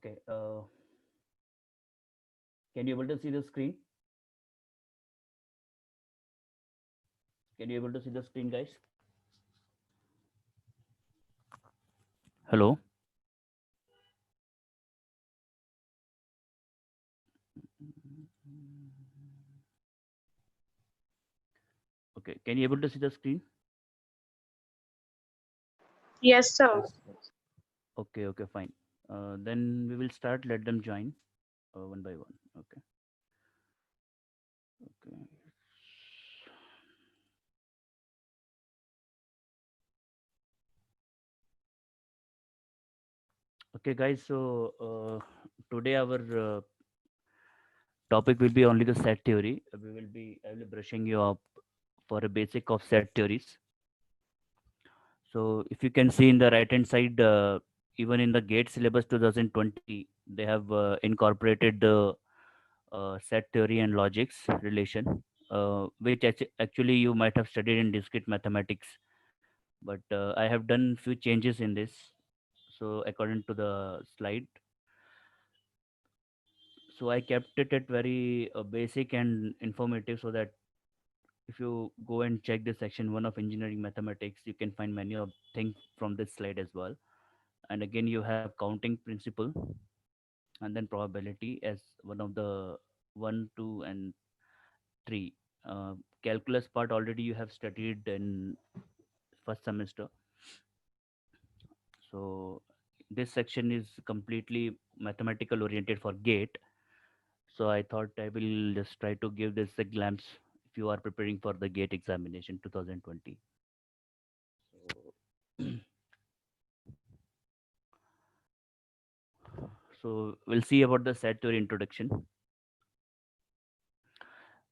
Okay. Can you able to see the screen? Can you able to see the screen, guys? Hello. Okay. Can you able to see the screen? Yes, sir. Okay. Okay. Fine. Then we will start. Let them join one by one. Okay. Okay. Okay, guys. So today our topic will be only the set theory. I will be brushing you up for a basic of set theories. So if you can see in the right hand side, even in the GATE syllabus 2020, they have incorporated the set theory and logics relation, which actually you might have studied in discrete mathematics. But I have done few changes in this. So according to the slide, so I kept it at very basic and informative, so that if you go and check the section 1 of engineering mathematics, you can find many of things from this slide as well. And again, you have counting principle, and then probability as one of the 1, 2, and 3. Calculus part already you have studied in first semester. So this section is completely mathematical oriented for GATE. So I thought I will just try to give this a glance if you are preparing for the GATE examination 2020. So, so we'll see about the set theory introduction.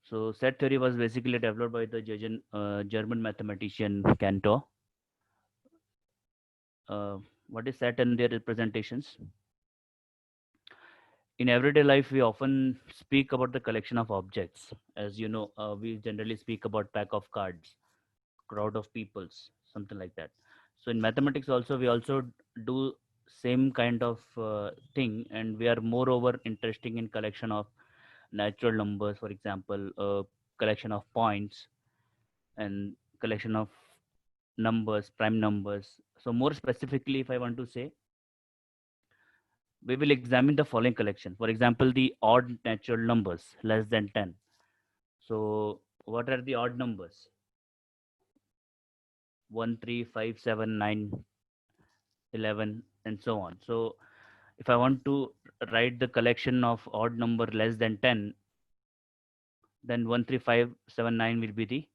So set theory was basically developed by the German mathematician Cantor. Uh, what is set and their representations? In everyday life, we often speak about the collection of objects. As you know, we generally speak about pack of cards, crowd of peoples, something like that. So in mathematics also, we also do same kind of thing, and we are moreover interesting in collection of natural numbers, for example, collection of points and collection of numbers, prime numbers. So more specifically, if I want to say, we will examine the following collection. For example, the odd natural numbers less than 10. So what are the odd numbers? 1, 3, 5, 7, 9, 11, and so on. So if I want to write the collection of odd number less than 10, then 1, 3, 5, 7, 9 will be the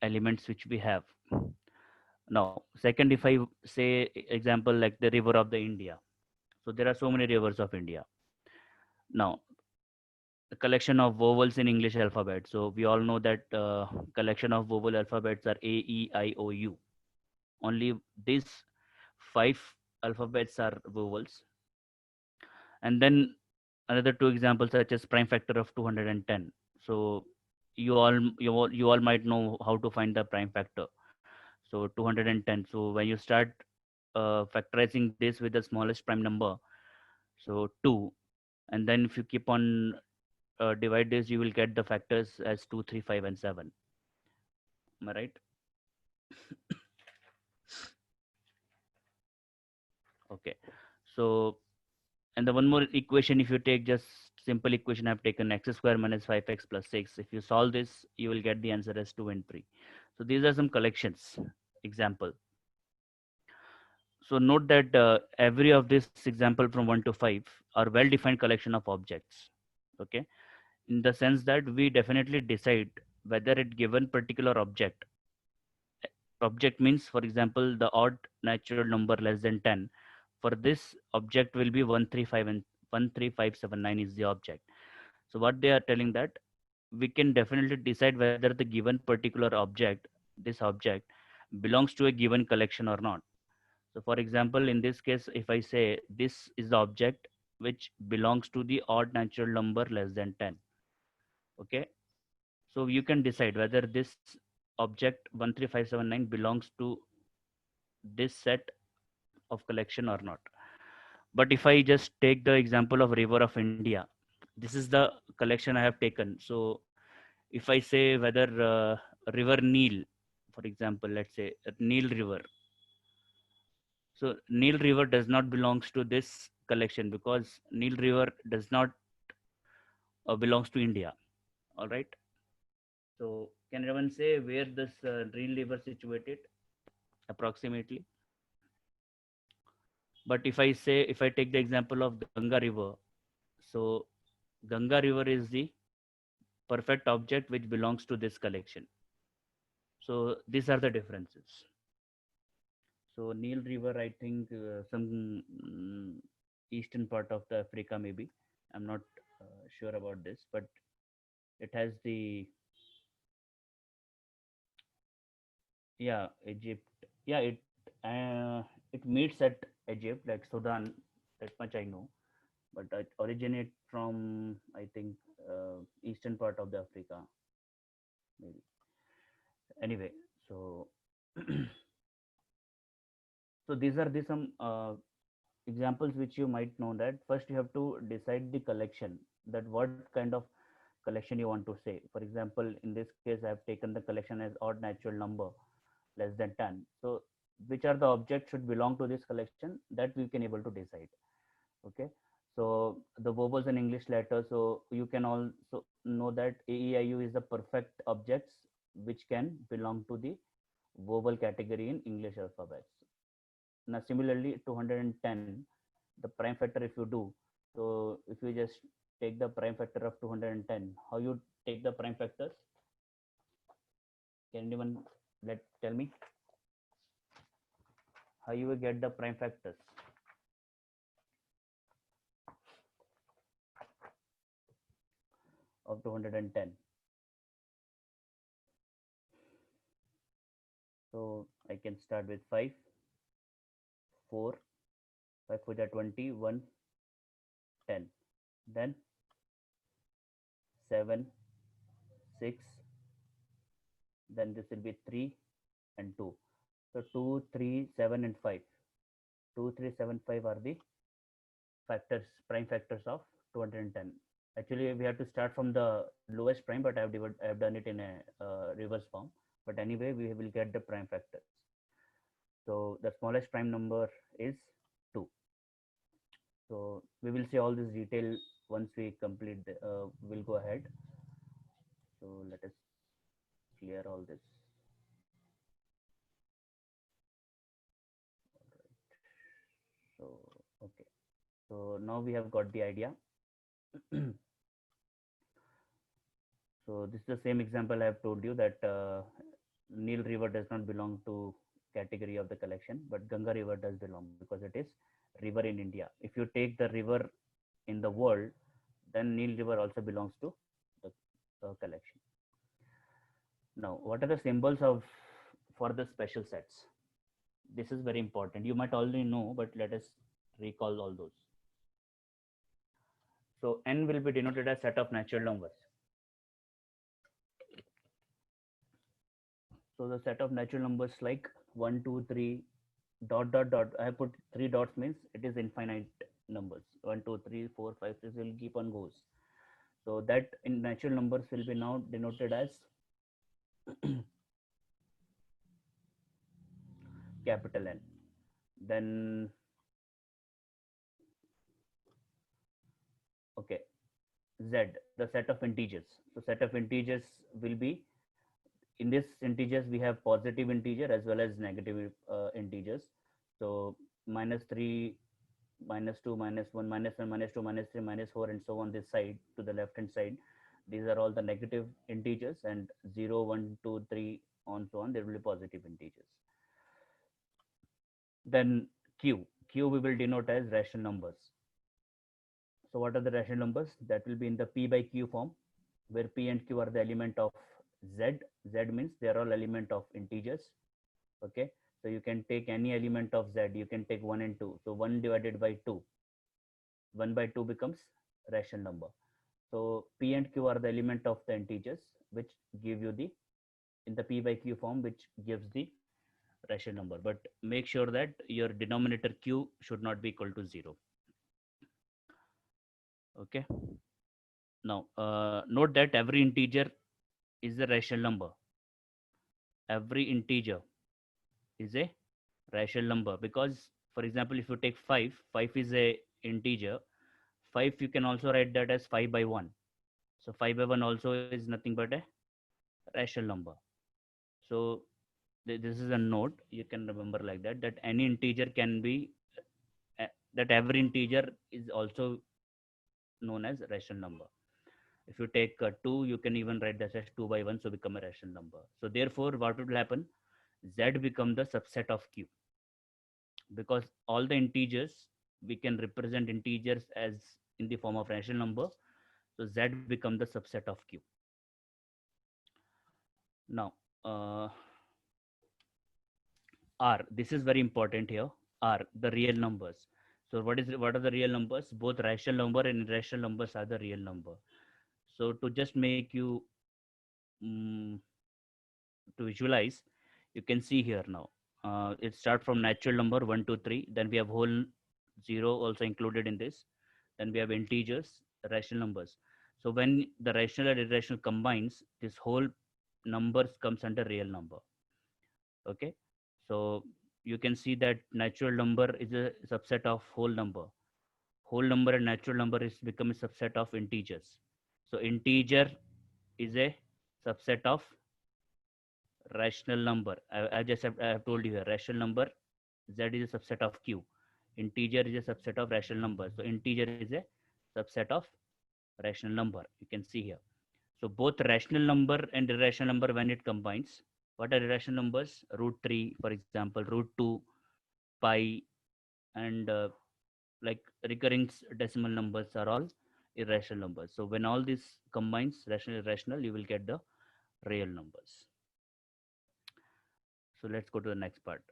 elements which we have. Now, second, if I say example like the river of the India. So there are so many rivers of India. Now, the collection of vowels in English alphabet. So we all know that collection of vowel alphabets are A, E, I, O, U. Only these 5 alphabets are vowels. And then another two examples such as prime factor of 210. So you all might know how to find the prime factor. So 210. So when you start factorizing this with the smallest prime number, so 2, and then if you keep on divide this, you will get the factors as 2, 3, 5, and 7. Am I right? Okay. So, and the one more equation, if you take just simple equation, I've taken x square minus 5x plus 6. If you solve this, you will get the answer as 2 and 3. So these are some collections. Example. So note that every of this example from 1 to 5 are well defined collection of objects. Okay. In the sense that we definitely decide whether it given particular object means, for example, the odd natural number less than 10. For this object will be 135 and 13579 is the object. So what they are telling that we can definitely decide whether the given particular object, this object, belongs to a given collection or not. So for example, in this case, if I say this is the object which belongs to the odd natural number less than 10. Okay. So you can decide whether this object 13579 belongs to this set of collection or not. But if I just take the example of river of India, this is the collection I have taken. So if I say whether river Nile, for example, let's say Nile River. So Nile River does not belongs to this collection because Nile River does not belongs to India. All right. So can anyone say where this Nile River situated approximately? But if I take the example of Ganga River, so Ganga River is the perfect object which belongs to this collection. So these are the differences. So Nile River, I think some eastern part of the Africa maybe. I'm not sure about this, but it has the yeah Egypt. Yeah, it meets at Egypt like Sudan. That much I know, but it originate from I think eastern part of the Africa maybe. Anyway, so so these are the some examples which you might know that first you have to decide the collection that what kind of collection you want to say. For example, in this case I have taken the collection as odd natural number less than 10. So which are the objects should belong to this collection, that we can able to decide. Okay, so the vowels and English letters, so you can also know that AEIU is the perfect objects which can belong to the vowel category in English alphabets. Now similarly 210, the prime factor if you do, so if you just take the prime factor of 210, how you take the prime factors? Can anyone tell me how you will get the prime factors of 210? So I can start with 5, 4, 5 for the 20, 1, 10. Then 7, 6, then this will be 3 and 2. So 2, 3, 7 and 5. 2, 3, 7, 5 are the factors, prime factors of 210. Actually, we have to start from the lowest prime, but I have done it in a reverse form. But anyway, we will get the prime factors. So the smallest prime number is 2. So we will see all this detail once we complete. We'll go ahead. So let us clear all this. So okay. So now we have got the idea. So this is the same example I have told you that Nile River does not belong to category of the collection, but Ganga River does belong because it is river in India. If you take the river in the world, then Nile River also belongs to the collection. Now, what are the symbols of for the special sets? This is very important. You might already know, but let us recall all those. So n will be denoted as set of natural numbers. So the set of natural numbers like 1, 2, 3, dot, dot, dot. I have put 3 dots means it is infinite numbers. 1, 2, 3, 4, 5, 6 will keep on goes. So that in natural numbers will be now denoted as capital N. Then, okay, Z, the set of integers. So set of integers will be, in this integers we have positive integer as well as negative integers. So -3, -2, -1, -1, -2, -3, -4 and so on this side to the left hand side. These are all the negative integers, and 0, 1, 2, 3 on so on there will be positive integers. Then Q we will denote as rational numbers. So what are the rational numbers? That will be in the P by Q form, where P and Q are the element of Z. Z means they are all element of integers. Okay, so you can take any element of Z. You can take 1 and 2. So 1 divided by 2, 1 by 2 becomes rational number. So P and Q are the element of the integers, which give you the, in the P by Q form, which gives the rational number. But make sure that your denominator Q should not be equal to 0. Okay. Now, note that every integer is a rational number. Every integer is a rational number because, for example, if you take 5, 5 is a integer. 5 you can also write that as 5 by 1. So 5 by 1 also is nothing but a rational number. So this is a note you can remember like that, that any integer can be that every integer is also known as rational number. If you take 2, you can even write this as 2 by 1, so become a rational number. So therefore, what would happen? Z become the subset of Q, because all the integers, we can represent integers as in the form of rational number. So Z become the subset of Q. Now, uh, R, this is very important here. R, the real numbers. So what are the real numbers? Both rational number and irrational numbers are the real number. So to just make you um, to visualize, you can see here now. It start from natural number 1, 2, 3. Then we have whole zero also included in this. Then we have integers, rational numbers. So when the rational and irrational combines, this whole numbers comes under real number. Okay, so you can see that natural number is a subset of whole number. Whole number and natural number is become a subset of integers. So integer is a subset of rational number. I have told you here, rational number Z is a subset of Q. Integer is a subset of rational number. So integer is a subset of rational number. You can see here. So both rational number and irrational number, when it combines, what are irrational numbers? Root 3, for example, root 2, pi, and like recurring decimal numbers are all irrational numbers. So when all this combines, rational, irrational, you will get the real numbers. So let's go to the next part.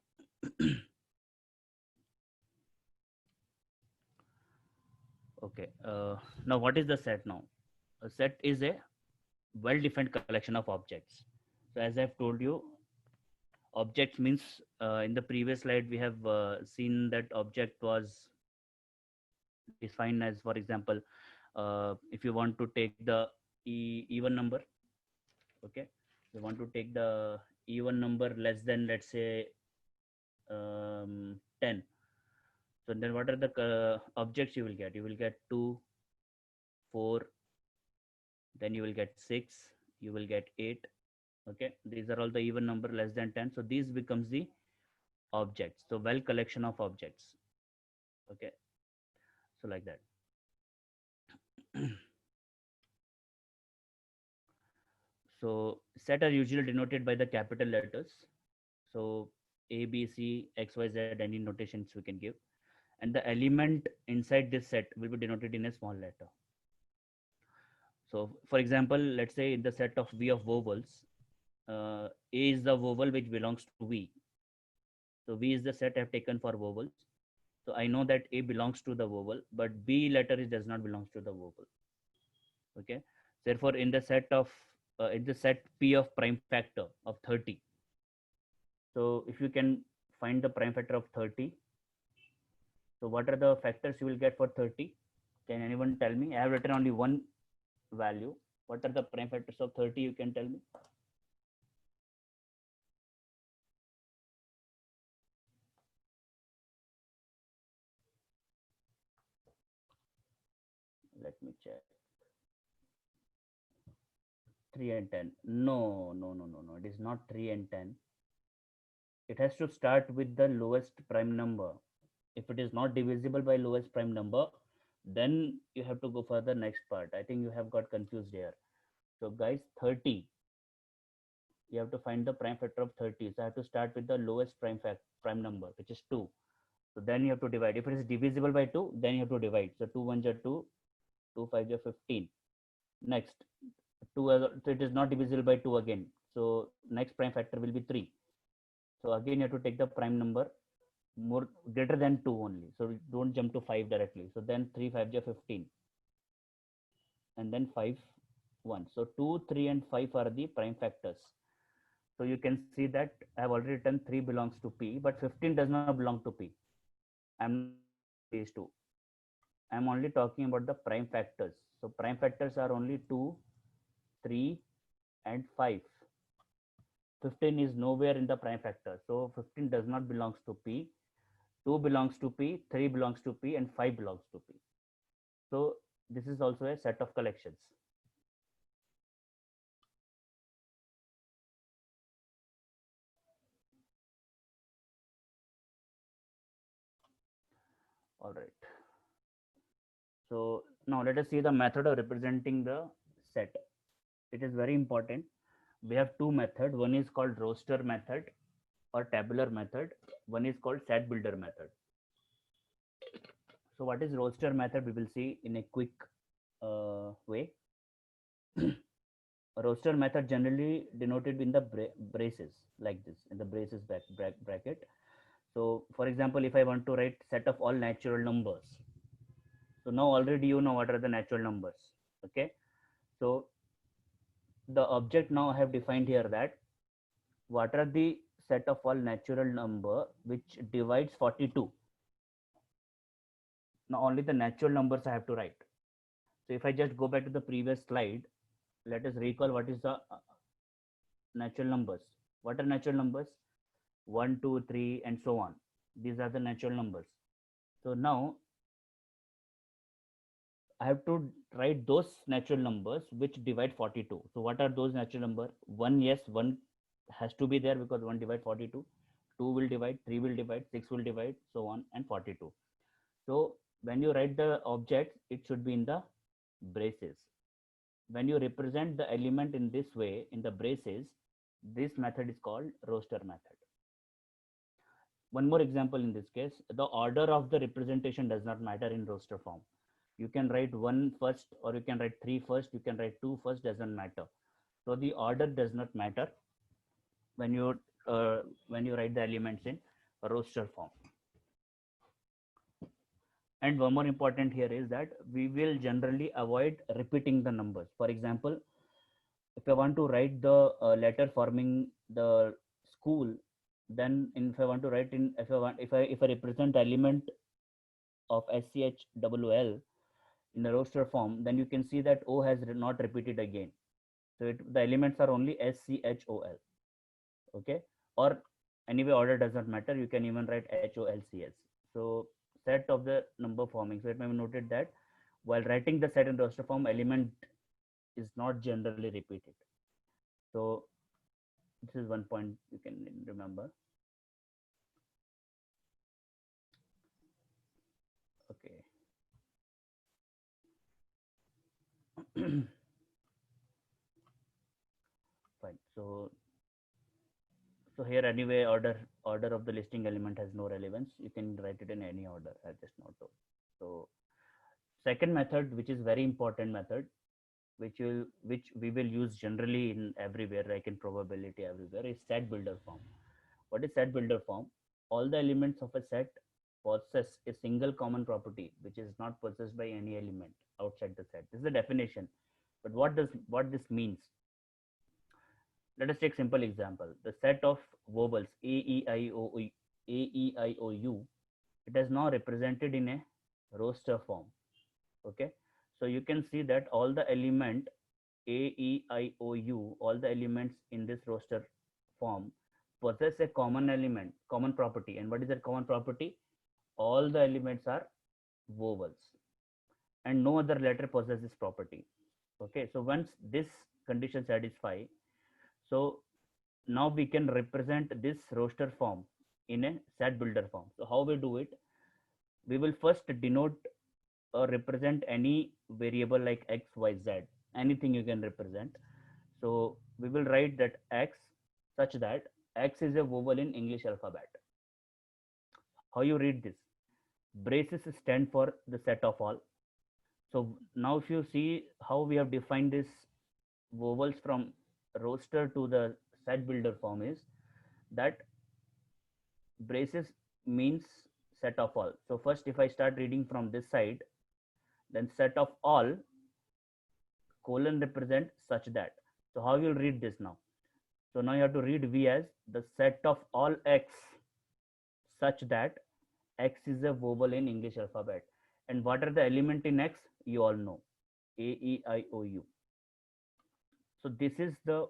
Okay. Now, what is the set now? A set is a well-defined collection of objects. So as I've told you, objects means in the previous slide we have seen that object was defined as, for example, if you want to take the even number, okay, you want to take the even number less than, let's say, 10. So then what are the objects you will get? You will get 2, 4, then you will get 6, you will get 8. Okay, these are all the even number less than 10. So these becomes the objects. So well collection of objects. Okay, so like that. So set are usually denoted by the capital letters. So A, B, C, X, Y, Z, any notations we can give. And the element inside this set will be denoted in a small letter. So for example, let's say in the set of V of vowels, A is the vowel which belongs to V. So V is the set I've taken for vowels. So I know that A belongs to the vowel, but B letter is does not belongs to the vowel. Okay. Therefore, in the set P of prime factor of 30. So if you can find the prime factor of 30, so what are the factors you will get for 30? Can anyone tell me? I have written only one value. What are the prime factors of 30? You can tell me. Let me check. 3 and 10. No, no, no, no, no. It is not 3 and 10. It has to start with the lowest prime number. If it is not divisible by lowest prime number, then you have to go for the next part. I think you have got confused here. So guys, 30, you have to find the prime factor of 30. So I have to start with the lowest prime number, which is 2. So then you have to divide. If it is divisible by 2, then you have to divide. So 2 1 are 2, 2 5 are 15. Next, 2, so it is not divisible by 2 again. So next prime factor will be 3. So again you have to take the prime number more greater than 2 only. So don't jump to 5 directly. So then 3 5 are 15. And then 5 1. So 2, 3 and 5 are the prime factors. So you can see that I have already written 3 belongs to P, but 15 does not belong to P. I'm these two. I'm only talking about the prime factors. So prime factors are only 2, 3, and 5. 15 is nowhere in the prime factor. So 15 does not belongs to P. 2 belongs to P, 3 belongs to P, and 5 belongs to P. So this is also a set of collections. All right. So now let us see the method of representing the set. It is very important. We have two methods. One is called roster method or tabular method. One is called set builder method. So what is roster method? We will see in a quick way. A roster method generally denoted in the braces like this, in the braces bracket. So for example, if I want to write set of all natural numbers, so now already you know what are the natural numbers. Okay, so the object now I have defined here that what are the set of all natural number which divides 42. Now only the natural numbers I have to write. So if I just go back to the previous slide, let us recall what is the natural numbers. What are natural numbers? 1, 2, 3, and so on. These are the natural numbers. So now I have to write those natural numbers which divide 42. So what are those natural numbers? 1, yes, 1 has to be there because 1 divide 42. 2 will divide, 3 will divide, 6 will divide, so on, and 42. So when you write the object, it should be in the braces. When you represent the element in this way, in the braces, this method is called roster method. One more example in this case, the order of the representation does not matter in roster form. You can write 1 first, or you can write 3 first, you can write 2 first, doesn't matter. So the order does not matter when you write the elements in roster form. And one more important here is that we will generally avoid repeating the numbers. For example, if I want to write the letter forming the school, then if I want to write in, if I represent the element of SCHWL in the roster form, then you can see that O has not repeated again. So the elements are only SCHOL. Okay, or anyway order does not matter. You can even write HOLCS. So set of the number forming. So it may be noted that while writing the set in roster form, element is not generally repeated. So this is one point you can remember. Okay. Fine. So here anyway order of the listing element has no relevance. You can write it in any order. I just not told. So second method, which is very important method, which we will use generally in everywhere, like in probability everywhere, is set builder form. What is set builder form? All the elements of a set possess a single common property which is not possessed by any element outside the set. This is the definition. But what this means? Let us take simple example. The set of vowels A E I O U, it is now represented in a roster form. Okay, so you can see that all the element A E I O U, all the elements in this roster form possess a common element, common property. And what is that common property? All the elements are vowels, and no other letter possesses this property. Okay, so once this condition satisfy, so now we can represent this roster form in a set builder form. So how we do it? We will first denote or represent any variable like x, y, z, anything you can represent. So we will write that x such that x is a vowel in English alphabet. How you read this? Braces stand for the set of all. So now if you see how we have defined this vowels from roster to the set builder form is that braces means set of all. So first if I start reading from this side, then set of all colon represent such that. So how you'll read this now? So now you have to read V as the set of all x such that x is a vowel in English alphabet. And what are the element in X? You all know, A, E, I, O, U. So this is the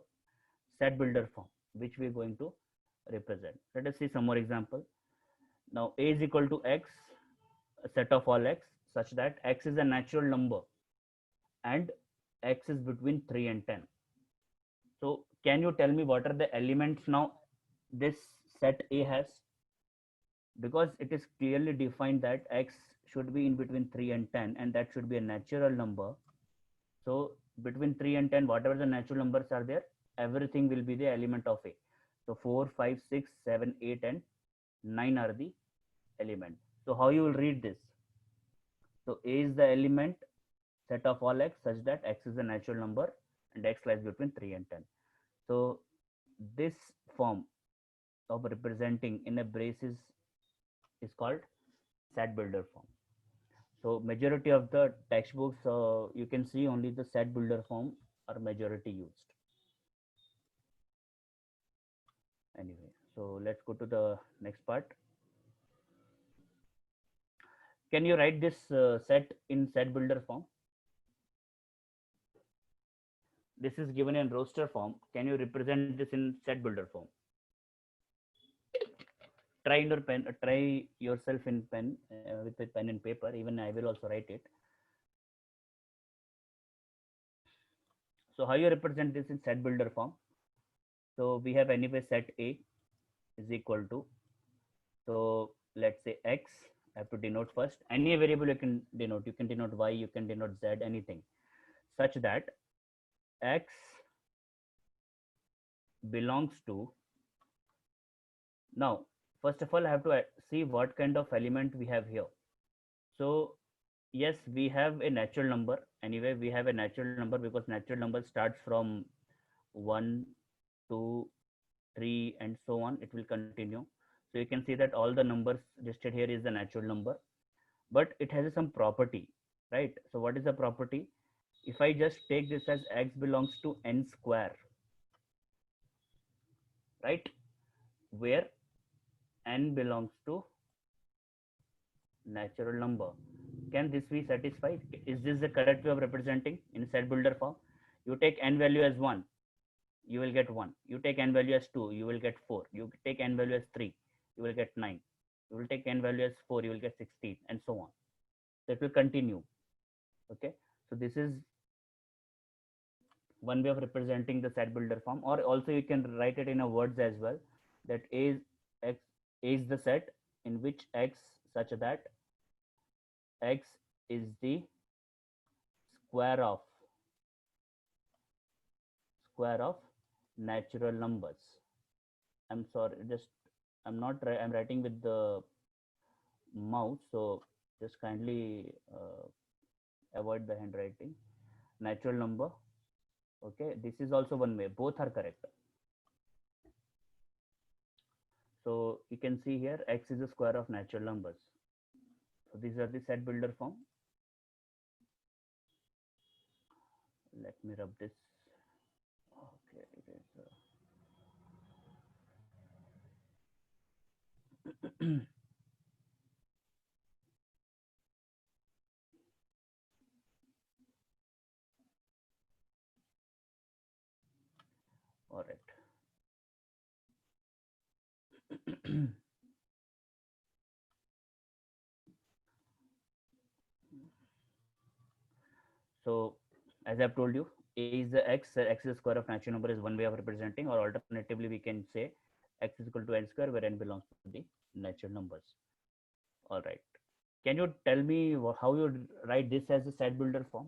set builder form which we are going to represent. Let us see some more example. Now A is equal to X, a set of all X, such that X is a natural number and X is between 3 and 10. So can you tell me what are the elements now this set A has? Because it is clearly defined that X should be in between 3 and 10, and that should be a natural number. So between 3 and 10, whatever the natural numbers are there, everything will be the element of A. So 4, 5, 6, 7, 8, and 9 are the element. So how you will read this? So A is the element set of all X such that X is a natural number and X lies between 3 and 10. So this form of representing in a brace is called set builder form. So majority of the textbooks, you can see only the set builder form are majority used. Anyway, so let's go to the next part. Can you write this set in set builder form? This is given in roster form. Can you represent this in set builder form? Try in your pen, try yourself in pen with a pen and paper. Even I will also write it. So how you represent this in set builder form? So we have anyway set A is equal to, so let's say X. I have to denote first. Any variable you can denote. You can denote Y, you can denote Z, anything, such that X belongs to. Now, first of all, I have to see what kind of element we have here. So yes, we have a natural number. Anyway, we have a natural number because natural number starts from 1, 2, 3, and so on. It will continue. So you can see that all the numbers listed here is the natural number, but it has some property, right? So what is the property? If I just take this as X belongs to n square, right, where n belongs to natural number, can this be satisfied? Is this the correct way of representing in set builder form? You take n value as 1, you will get 1. You take n value as 2, you will get 4. You take n value as 3, you will get 9. You will take n value as 4, you will get 16, and so on. So it will continue. Okay, so this is one way of representing the set builder form. Or also you can write it in a words as well, that A is X, A is the set in which X such that X is the square of natural numbers. I'm sorry, just I'm writing with the mouse, so just kindly avoid the handwriting. Natural number. Okay, this is also one way. Both are correct. So you can see here X is the square of natural numbers. So these are the set builder form. Let me rub this. Okay, it is. All right. So as I've told you, A is the X, X is the square of natural number is one way of representing, or alternatively we can say X is equal to n square where n belongs to the natural numbers. All right. Can you tell me how you write this as a set builder form?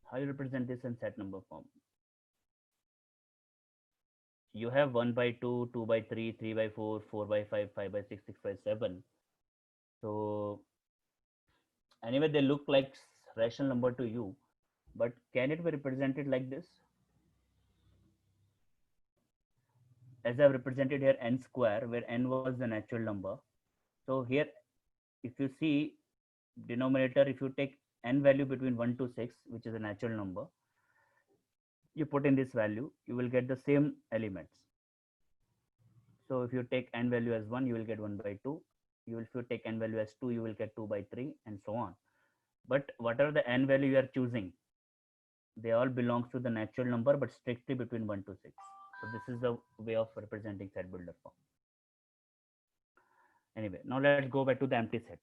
How you represent this in set number form? You have 1 by 2, 2 by 3, 3 by 4, 4 by 5, 5 by 6, 6 by 7. So anyway, they look like rational number to you, but can it be represented like this? As I've represented here n square, where n was the natural number, So here, if you see denominator, if you take n value between 1 to 6, which is a natural number, you put in this value, you will get the same elements. So if you take n value as 1, you will get 1 by 2. If you take n value as 2, you will get 2 by 3, and so on. But whatever the n value you are choosing, they all belongs to the natural number, but strictly between 1 to 6. So this is the way of representing set builder form. Anyway, now let's go back to the empty set.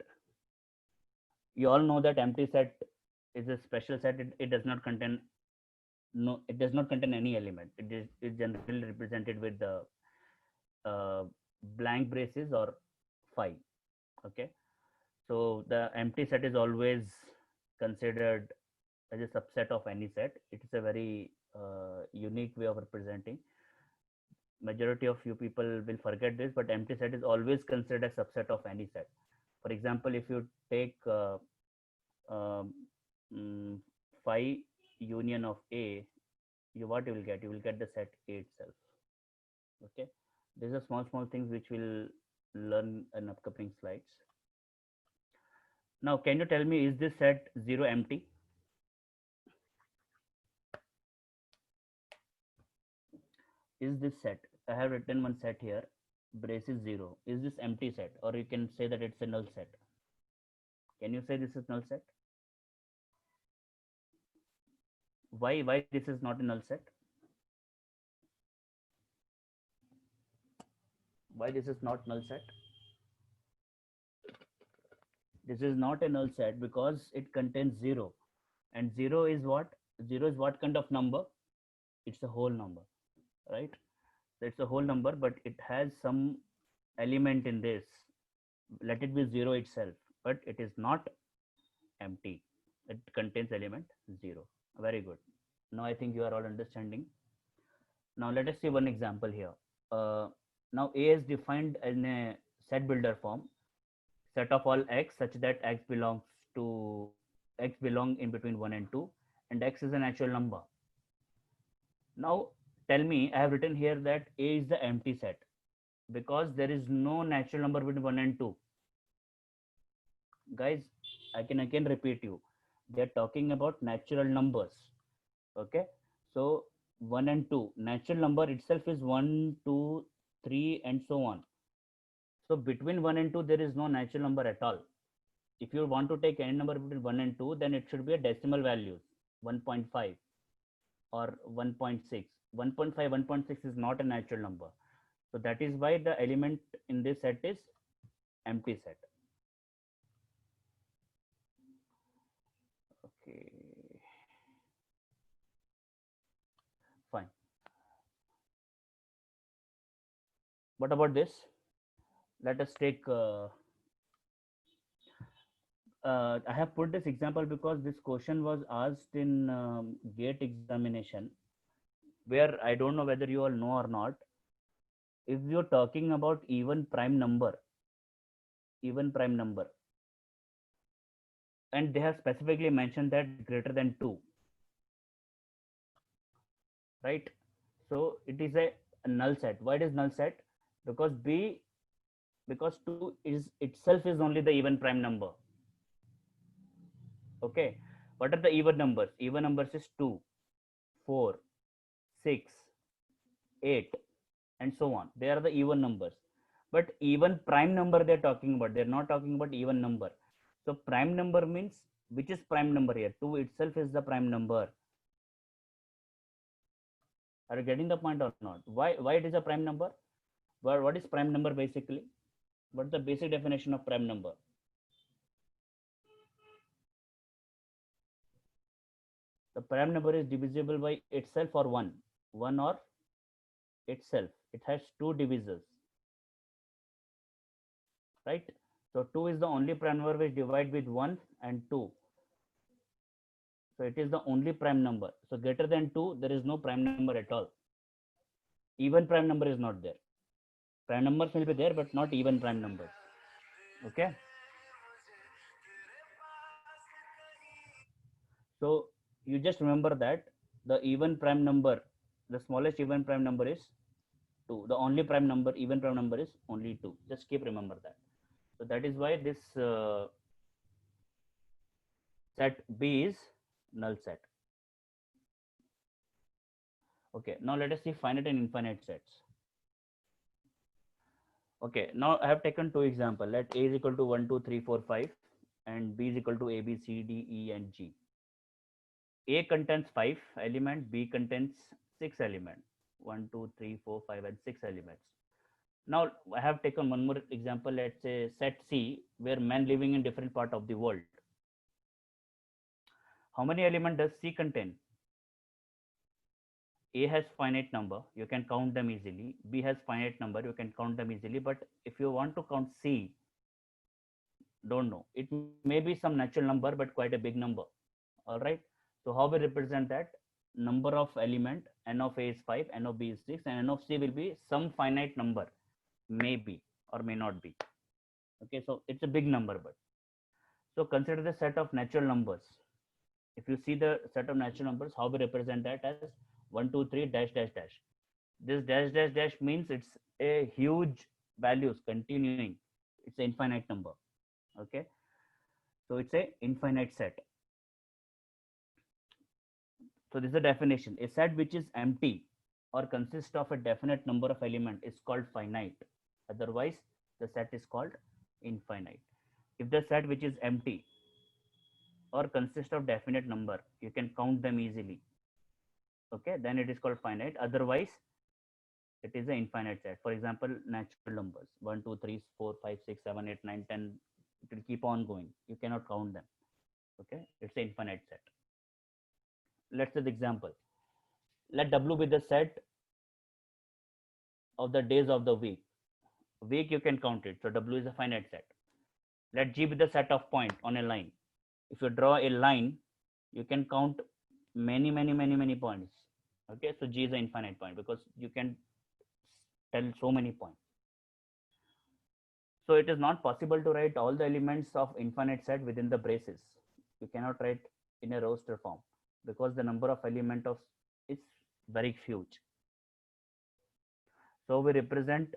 You all know that empty set is a special set. It does not contain it does not contain any element. It generally represented with the blank braces or phi. Okay, so the empty set is always considered as a subset of any set. It is a very unique way of representing. Majority of you people will forget this, but empty set is always considered a subset of any set. For example, if you take phi union of A, what you will get? You will get the set A itself. Okay, these are small things which we'll learn in upcoming slides. Now, can you tell me, is this set 0 empty? Is this set, I have written one set here, brace is 0. Is this empty set, or you can say that it's a null set? Can you say this is null set? Why this is not a null set? Why this is not null set? This is not a null set because it contains 0, and 0 is what? 0 is what kind of number? It's a whole number, right? So it's a whole number, but it has some element in this. Let it be 0 itself, but it is not empty. It contains element 0. Very good. Now I think you are all understanding. Now let us see one example here. Now A is defined in a set builder form, set of all x such that x belong in between 1 and 2, and x is a natural number. Now tell me, I have written here that A is the empty set because there is no natural number between 1 and 2. Guys, I can again repeat you. They are talking about natural numbers. Okay, so 1 and 2, natural number itself is 1, 2, 3, and so on. So between 1 and 2, there is no natural number at all. If you want to take any number between 1 and 2, then it should be a decimal value, 1.5 or 1.6. 1.5, 1.6 is not a natural number. So that is why the element in this set is empty set. Okay. Fine. What about this? Let us take I have put this example because this question was asked in GATE examination, where I don't know whether you all know or not. If you're talking about even prime number, and they have specifically mentioned that greater than 2, right? So it is a null set. Why it is null set? Because 2 is itself is only the even prime number. Okay, what are the even numbers? Even numbers is 2, 4, 6, 8, and so on. They are the even numbers. But even prime number they're talking about. They're not talking about even number. So prime number means, which is prime number here? 2 itself is the prime number. Are you getting the point or not? Why it is a prime number? What is prime number basically? What's the basic definition of prime number? The prime number is divisible by itself or 1 or itself. It has 2 divisors, right? So 2 is the only prime number which divide with 1 and 2. So it is the only prime number. So greater than 2, there is no prime number at all. Even prime number is not there. Prime numbers will be there, but not even prime numbers. Okay. So you just remember that the even prime number, the smallest even prime number is 2. The only prime number, even prime number is only 2. Just keep remember that. So that is why this set B is null set. Okay, now let us see finite and infinite sets. Okay, now I have taken two examples. Let A is equal to 1, 2, 3, 4, 5, and B is equal to A, B, C, D, E, and G. A contains 5 elements, B contains 6 elements. 1, 2, 3, 4, 5, and 6 elements. Now I have taken one more example. Let's say set C, where men living in different part of the world. How many elements does C contain? A has finite number, you can count them easily. B has finite number, you can count them easily. But if you want to count C, don't know. It may be some natural number, but quite a big number. All right. So how we represent that? Number of element n of A is 5, n of B is 6, and n of C will be some finite number, maybe or may not be. Okay, so it's a big number, but so consider the set of natural numbers. If you see the set of natural numbers, how we represent that as 1, 2, 3 dash dash dash. This dash dash dash means it's a huge values continuing. It's an infinite number. Okay, so it's a infinite set. So this is the definition. A set which is empty or consists of a definite number of elements is called finite. Otherwise, the set is called infinite. If the set which is empty or consists of definite number, you can count them easily. Okay, then it is called finite. Otherwise, it is an infinite set. For example, natural numbers 1, 2, 3, 4, 5, 6, 7, 8, 9, 10. It will keep on going. You cannot count them. Okay, it's an infinite set. Let's say the example. Let W be the set of the days of the week. Week you can count it. So W is a finite set. Let G be the set of point on a line. If you draw a line, you can count many points. Okay, so G is an infinite point because you can tell so many points. So it is not possible to write all the elements of infinite set within the braces. You cannot write in a roster form because the number of element of is very huge. So we represent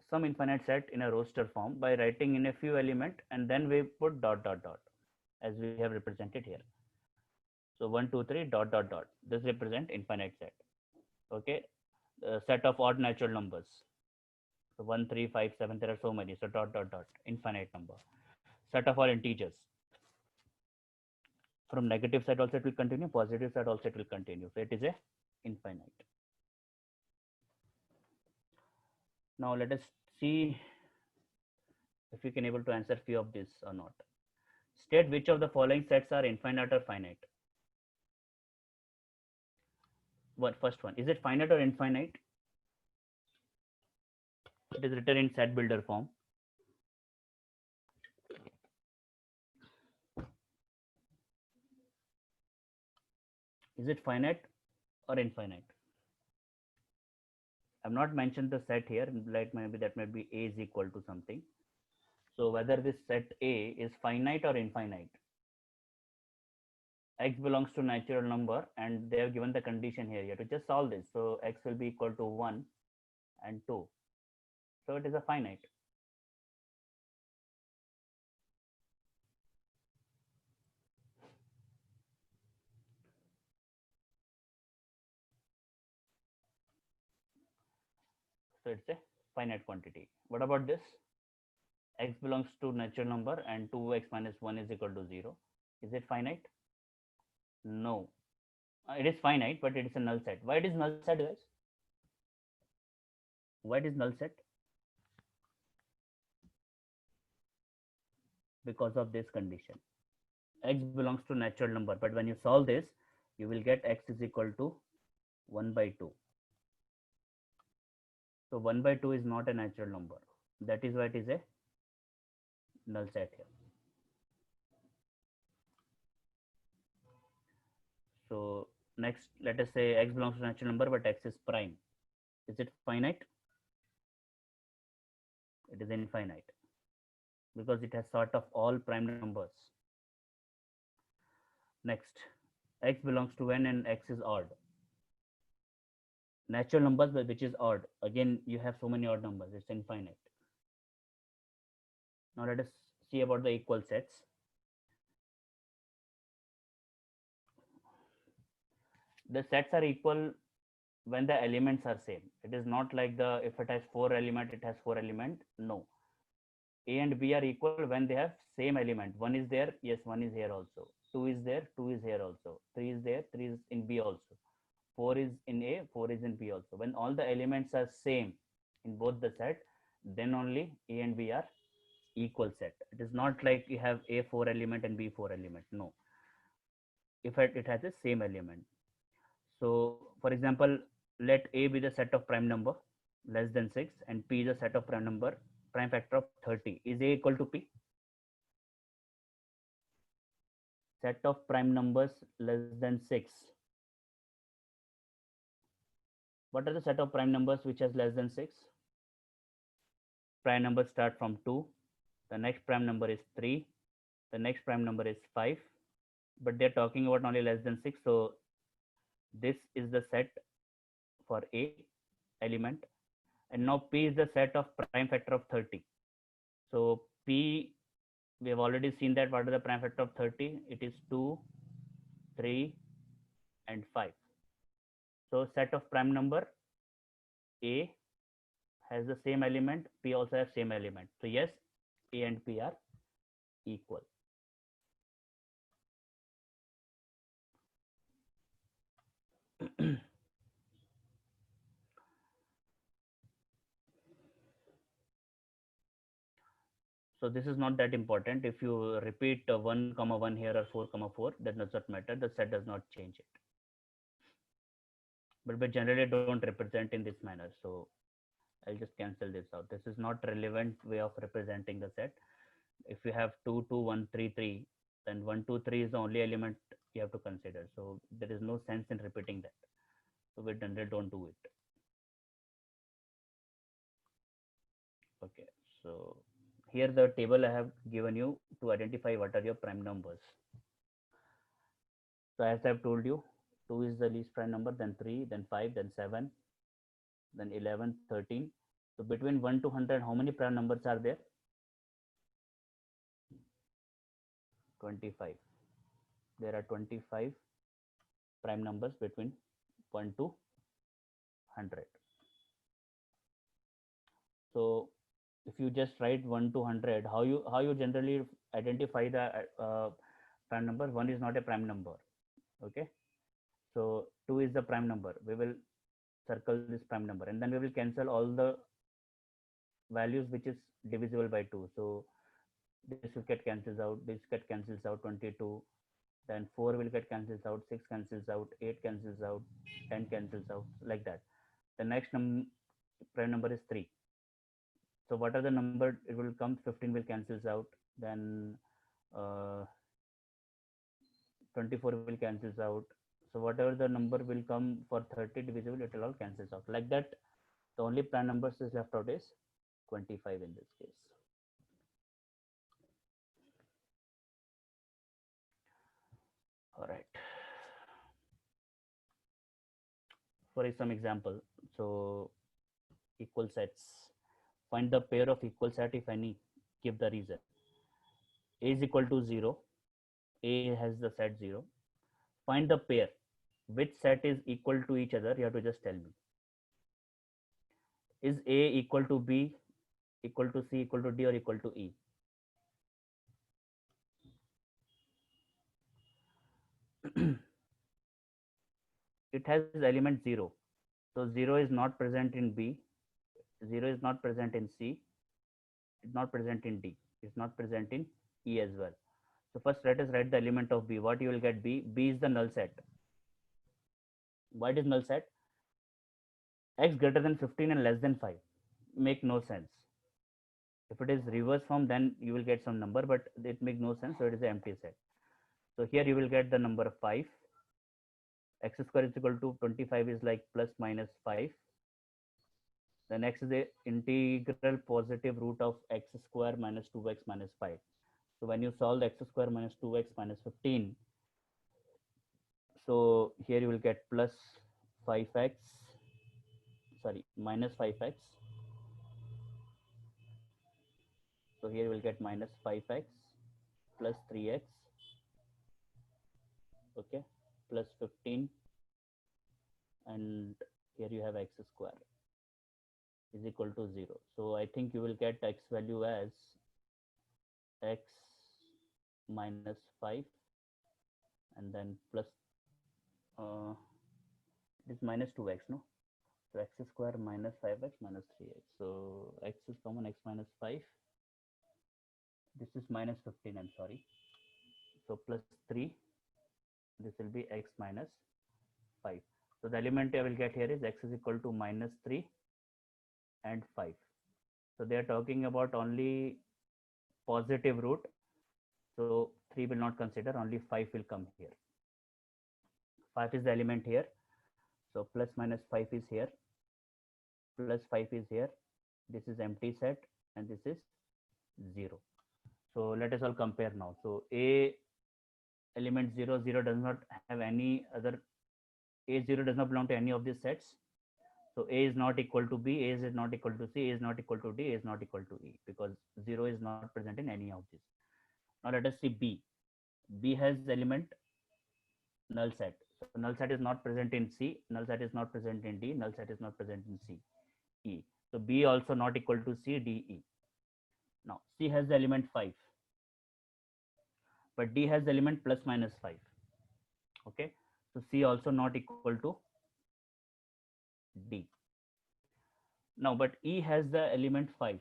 some infinite set in a roster form by writing in a few element and then we put dot dot dot as we have represented here. So 1, 2, 3 dot dot dot. This represent infinite set. Okay, set of odd natural numbers. So 1, 3, 5, 7. There are so many. So dot dot dot infinite number. Set of all integers. From negative side also it will continue. Positive side also it will continue. So it is a infinite. Now let us see if we can able to answer few of this or not. State which of the following sets are infinite or finite. What first one? Is it finite or infinite? It is written in set builder form. Is it finite or infinite? I have not mentioned the set here. Like maybe that might be A is equal to something. So whether this set A is finite or infinite. X belongs to natural number and they have given the condition here. You have to just solve this. So X will be equal to 1 and 2. So it is a finite. So it's a finite quantity. What about this? X belongs to natural number and 2x minus 1 is equal to 0. Is it finite? No. It is finite, but it is a null set. Why it is null set, guys? Why it is null set? Because of this condition. X belongs to natural number, but when you solve this, you will get x is equal to 1 by 2. So 1 by 2 is not a natural number. That is why it is a null set here. So next, let us say x belongs to natural number, but x is prime. Is it finite? It is infinite because it has sort of all prime numbers. Next, x belongs to n and x is odd. Natural numbers which is odd. Again, you have so many odd numbers. It's infinite. Now let us see about the equal sets. The sets are equal when the elements are same. It is not like the if it has four element, it has four element. No. A and B are equal when they have same element. One is there, yes, one is here also. Two is there, two is here also. Three is there, three is in B also. Four is in A, four is in B also. When all the elements are same in both the set, then only A and B are equal set. It is not like you have A four element and B four element. No. If it has the same element. So for example, let A be the set of prime number less than 6 and P is a set of prime number prime factor of 30. Is A equal to P? Set of prime numbers less than 6. What are the set of prime numbers which has less than 6? Prime numbers start from 2. The next prime number is 3. The next prime number is 5. But they're talking about only less than 6. So this is the set for A element. And now P is the set of prime factor of 30. So P, we have already seen that what is the prime factor of 30? It is 2, 3, and 5. So set of prime number A has the same element, P also has same element. So yes, A and P are equal. So this is not that important. If you repeat 1 comma 1 here or 4 comma 4, that does not matter. The set does not change it. But we generally don't represent in this manner. So I'll just cancel this out. This is not relevant way of representing the set. If you have 2, 2, 1, 3, 3, then 1, 2, 3 is the only element you have to consider. So there is no sense in repeating that. So we generally don't do it. Okay. So here the table I have given you to identify what are your prime numbers. So as I've told you, 2 is the least prime number, then 3, then 5, then 7, then 11, 13. So between 1 to 100, how many prime numbers are there? 25. There are 25 prime numbers between 1 to 100. So if you just write 1 to 100, how you generally identify the prime number? 1 is not a prime number. Okay. So 2 is the prime number. We will circle this prime number and then we will cancel all the values which is divisible by 2. So this will get cancels out, this get cancels out, 22, then 4 will get cancels out, 6 cancels out, 8 cancels out, 10 cancels out, like that. The next prime number is 3. So what are the number it will come? 15 will cancels out, then 24 will cancels out. So whatever the number will come for 30 divisible, it will all cancels out. Like that, the only prime numbers is left out is 25 in this case. All right. For some example, so equal sets. Find the pair of equal set if any. Give the reason. A is equal to 0. A has the set 0. Find the pair. Which set is equal to each other? You have to just tell me. Is A equal to B, equal to C, equal to D, or equal to E? It has element 0. So 0 is not present in B, 0 is not present in C, it's not present in D, it's not present in E as well. So first let us write the element of B. What you will get B? B is the null set. Why it is null set? X greater than 15 and less than 5. Make no sense. If it is reverse form, then you will get some number, but it makes no sense. So it is an empty set. So here you will get the number 5. X square is equal to 25 is like plus minus 5. The next is the integral positive root of x square minus 2x minus 5. So when you solve x square minus 2x minus 15, so here you will get plus 5x, sorry, minus 5x So here we'll get minus 5x plus 3x, okay, plus 15, and here you have x square is equal to 0. So I think you will get x value as x minus 5 and then plus it is minus 2x, no? So x square minus 5x minus 3x. So x is common, x minus 5. This is minus 15, I'm sorry. So plus 3. This will be x minus 5. So the element I will get here is x is equal to minus 3 and 5. So they are talking about only positive root. So 3 will not consider, only 5 will come here. 5 is the element here. So plus minus 5 is here. Plus 5 is here. This is empty set and this is 0. So let us all compare now. So A element 0, 0 does not have any other, A0 does not belong to any of these sets. So A is not equal to B, A is not equal to C, A is not equal to D, A is not equal to E, because 0 is not present in any of these. Now let us see B. B has element null set. So null set is not present in C, null set is not present in D, null set is not present in C, E. So B also not equal to C, D, E. Now C has the element 5, but D has the element plus minus 5. Okay, so C also not equal to D. Now, but E has the element 5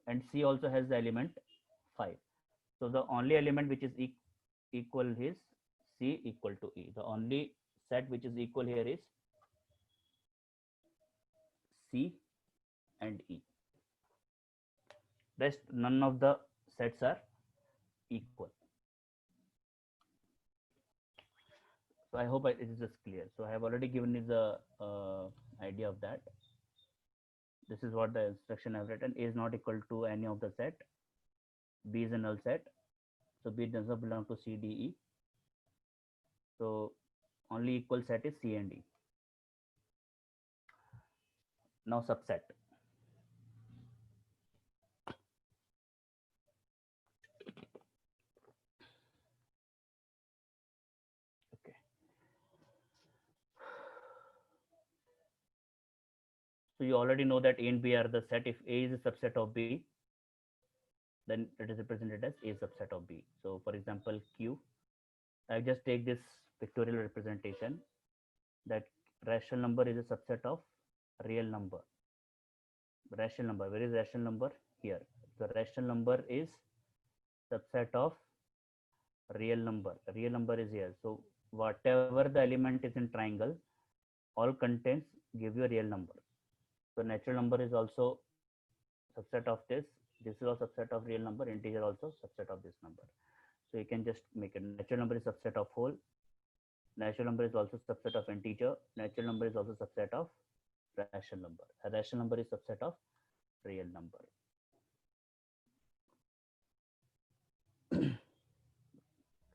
and C also has the element 5. So the only element which is equal is C equal to E. The only set which is equal here is C and E. Rest none of the sets are equal. So I hope it is just clear. So I have already given you the idea of that. This is what the instruction I have written. A is not equal to any of the set. B is a null set. So B does not belong to C, D, E. So only equal set is C and E. Now subset. Okay. So you already know that A and B are the set. If A is a subset of B, then it is represented as A subset of B. So for example, Q, I just take this pictorial representation that rational number is a subset of real number. Rational number, where is rational number? Here. The rational number is subset of real number. Real number is here. So whatever the element is in triangle, all contents give you a real number. So natural number is also subset of this. This is also subset of real number. Integer also subset of this number. So you can just make it. Natural number is subset of whole. Natural number is also subset of integer. Natural number is also subset of rational number. A rational number is subset of real number.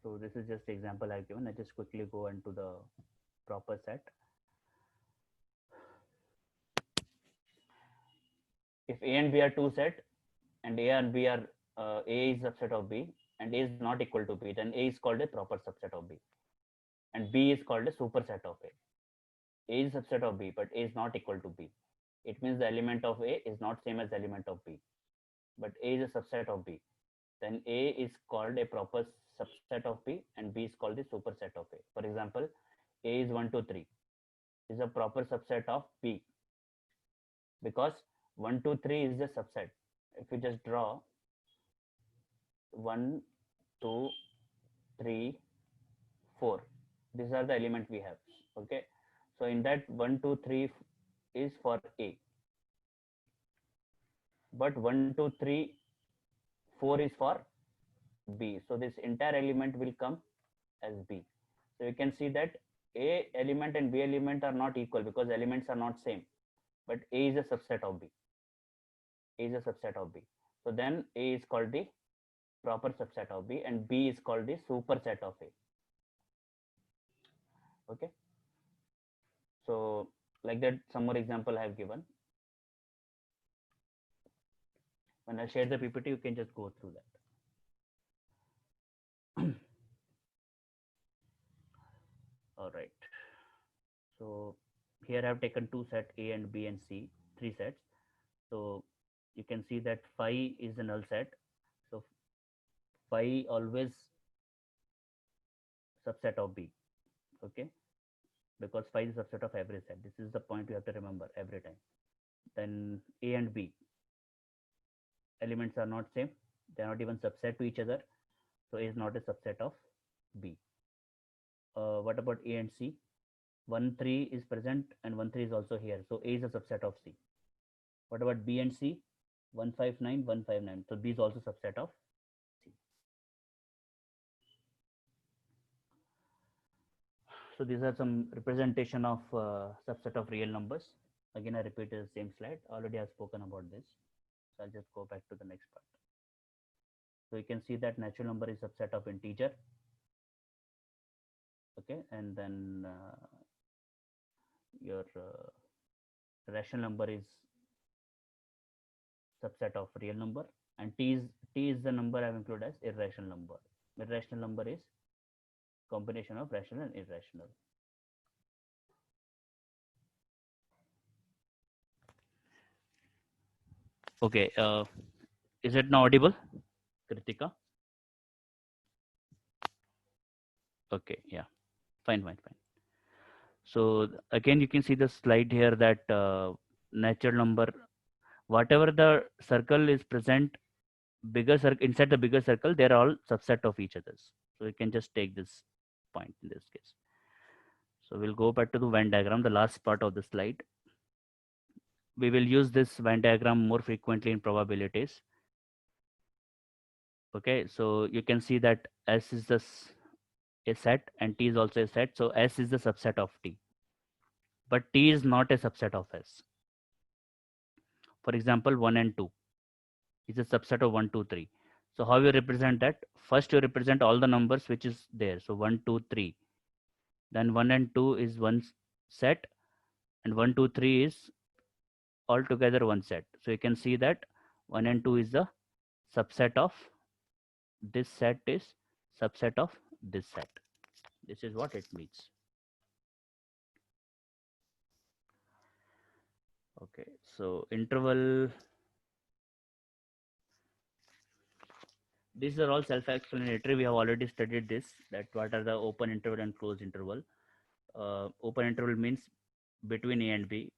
So this is just example I've given. I just quickly go into the proper set. If A and B are two set, and A and B are A is subset of B, and A is not equal to B, then A is called a proper subset of B, and B is called a superset of A. A is subset of B, but A is not equal to B. It means the element of A is not same as the element of B, but A is a subset of B. Then A is called a proper subset of B, and B is called the superset of A. For example, A is 1, 2, 3 is a proper subset of B, because 1, 2, 3 is a subset. If you just draw 1, 2, 3, 4, these are the element we have. Okay, so in that 1, 2, 3 is for A, but 1, 2, 3, 4 is for B. So this entire element will come as B. So you can see that A element and B element are not equal because elements are not same, but A is a subset of B. A is a subset of B. So then A is called the proper subset of B, and B is called the superset of A. Okay. So like that, some more example I have given. When I share the PPT, you can just go through that. All right. So here I have taken two sets A and B and C, three sets. So you can see that phi is a null set. So phi always subset of B. Okay, because phi is a subset of every set. This is the point you have to remember every time. Then A and B elements are not same. They are not even subset to each other. So A is not a subset of B. What about A and C? 1 3 is present and 1 3 is also here. So A is a subset of C. What about B and C? 159 159. So B is also subset of C. So these are some representation of subset of real numbers. Again, I repeated the same slide. Already I've spoken about this. So I'll just go back to the next part. So you can see that natural number is subset of integer. Okay, and then your rational number is subset of real number, and t is the number I've included as irrational number. Irrational number is combination of rational and irrational. Okay, is it now audible, Kritika? Okay, yeah, fine. So again, you can see the slide here that natural number, whatever the circle is present, bigger circle inside the bigger circle, they're all subset of each others. So you can just take this point in this case. So we'll go back to the Venn diagram, the last part of the slide. We will use this Venn diagram more frequently in probabilities. Okay, so you can see that S is a set and T is also a set. So S is the subset of T, but T is not a subset of S. For example, 1 and 2 is a subset of 1, 2, 3. So how you represent that? First, you represent all the numbers which is there. So 1, 2, 3. Then 1 and 2 is one set, and 1, 2, 3 is altogether one set. So you can see that 1 and 2 is the subset of this set is subset of this set. This is what it means. Okay, so interval, these are all self-explanatory. We have already studied this, that what are the open interval and closed interval. Open interval means between A and B.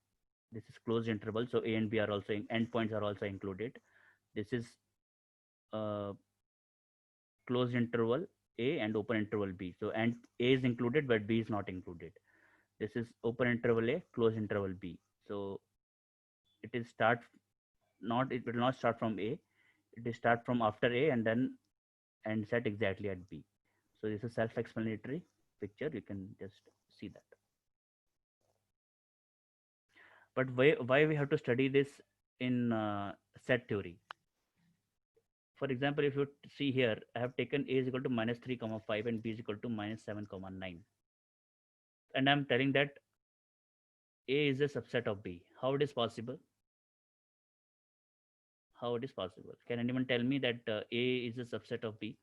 This is closed interval, so A and B are also endpoints are also included. This is closed interval A and open interval B. So and A is included, but B is not included. This is open interval A, closed interval B. So it is it will not start from A. It will start from after A and then and set exactly at B. So this is self-explanatory picture. You can just see that. But why we have to study this in set theory? For example, if you see here, I have taken A is equal to minus 3 comma 5 and B is equal to minus 7 comma 9. And I'm telling that A is a subset of B. How it is possible? How it is possible? Can anyone tell me that A is a subset of B?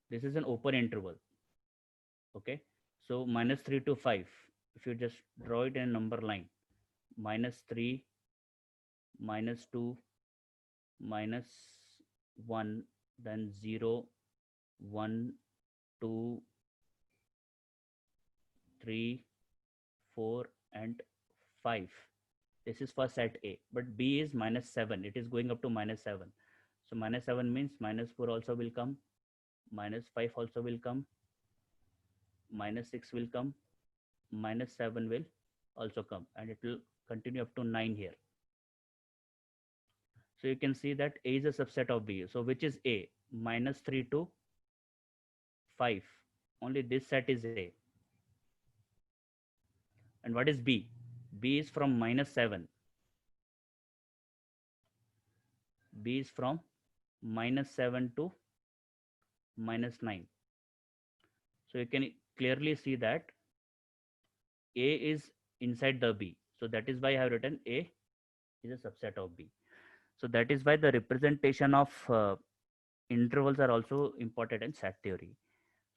This is an open interval. Okay. So minus 3 to 5. If you just draw it in a number line, minus 3, minus 2, minus 1, then 0, 1, 2, 3, 4, and 5. This is for set A, but B is minus 7. It is going up to minus 7. So minus 7 means minus 4 also will come, minus 5 also will come, minus 6 will come, minus 7 will also come, and it will continue up to 9 here. So you can see that A is a subset of B. So which is A? Minus 3 to 5. Only this set is A. And what is B? B is from minus 7. B is from minus 7 to minus 9. So you can clearly see that A is inside the B. So that is why I have written A is a subset of B. So that is why the representation of intervals are also important in set theory.